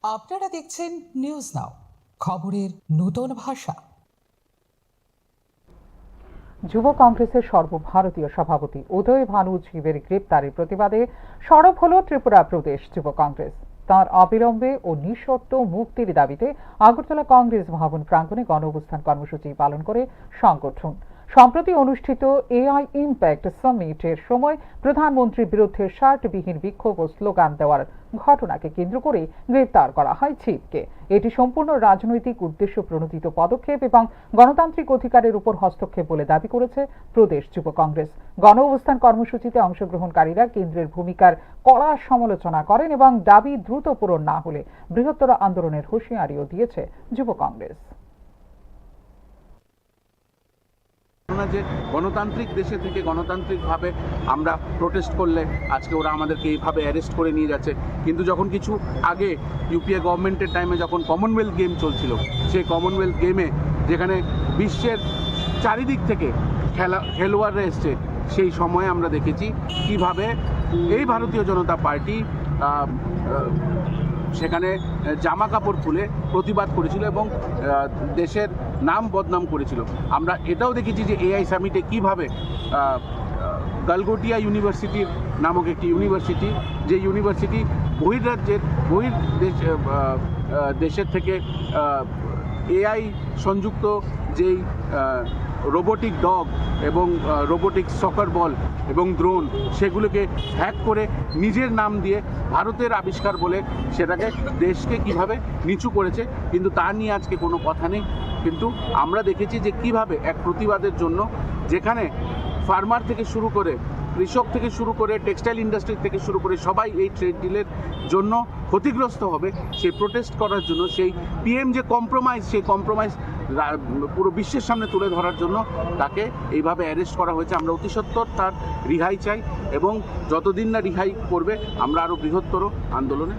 আপনারা দেখছেন news now, খবরের নতুন ভাষা। যুব কংগ্রেসের সর্বভারতীয় সভাপতি উদয় ভানু জীবের গ্রেপ্তারের প্রতিবাদে সরব হল ত্রিপুরা প্রদেশ যুব কংগ্রেস। তাঁর অবিলম্বে ও নিঃশর্ত মুক্তির দাবিতে আগরতলা কংগ্রেস ভবন প্রাঙ্গণে গণ অবস্থান কর্মসূচি পালন করে সংগঠন। সম্প্রতি অনুষ্ঠিত এআই ইম্প্যাক্ট সামিটের সময় প্রধানমন্ত্রীর বিরুদ্ধে শার্টবিহীন বিক্ষোভ ও স্লোগান দেওয়ার ঘটনাকে কেন্দ্র করে গ্রেপ্তার করা হয় চিফকে। এটি সম্পূর্ণ রাজনৈতিক উদ্দেশ্য প্রণোদিত পদক্ষেপ এবং গণতান্ত্রিক অধিকারের উপর হস্তক্ষেপ বলে দাবি করেছে প্রদেশ যুব কংগ্রেস। গণ অবস্থান কর্মসূচিতে অংশগ্রহণকারীরা কেন্দ্রের ভূমিকার কড়া সমালোচনা করেন এবং দাবি দ্রুত পূরণ না হলে বৃহত্তর আন্দোলনের হুঁশিয়ারিও দিয়েছে যুব কংগ্রেস। যে গণতান্ত্রিক দেশে থেকে গণতান্ত্রিকভাবে আমরা প্রোটেস্ট করলে আজকে ওরা আমাদেরকে এইভাবে অ্যারেস্ট করে নিয়ে যাচ্ছে। কিন্তু যখন কিছু আগে ইউপিএ গভর্নমেন্টের টাইমে যখন কমনওয়েলথ গেম চলছিল, সেই কমনওয়েলথ গেমে যেখানে বিশ্বের চারিদিক থেকে খেলোয়াড়রা এসছে, সেই সময়ে আমরা দেখেছি কিভাবে এই ভারতীয় জনতা পার্টি সেখানে জামা কাপড় খুলে প্রতিবাদ করেছিল এবং দেশের নাম বদনাম করেছিল। আমরা এটাও দেখেছি যে এআই সামিটে কীভাবে গালগোটিয়া ইউনিভার্সিটির নামক একটি ইউনিভার্সিটি, যে ইউনিভার্সিটি বহির্রাজ্যের দেশের থেকে এআই সংযুক্ত যেই রোবোটিক ডগ এবং রোবোটিক সকার বল এবং ড্রোন, সেগুলোকে হ্যাক করে নিজের নাম দিয়ে ভারতের আবিষ্কার বলে সেটাকে দেশকে কিভাবে নিচু করেছে, কিন্তু তা নিয়ে আজকে কোনো কথা নেই। কিন্তু আমরা দেখেছি যে কিভাবে এক প্রতিবাদের জন্য, যেখানে ফার্মার থেকে শুরু করে কৃষক থেকে শুরু করে টেক্সটাইল ইন্ডাস্ট্রি থেকে শুরু করে সবাই এই ট্রেড ডিলের জন্য ক্ষতিগ্রস্ত হবে, সেই প্রোটেস্ট করার জন্য সেই পিএম যে কম্প্রোমাইজ, সেই কম্প্রোমাইজ পুরো বিশ্বের সামনে তুলে ধরার জন্য তাকে এইভাবে অ্যারেস্ট করা হয়েছে। আমরা অতি সত্বর তার রিহাই চাই এবং যতদিন না রিহাই করবে আমরা আরও বৃহত্তর আন্দোলনে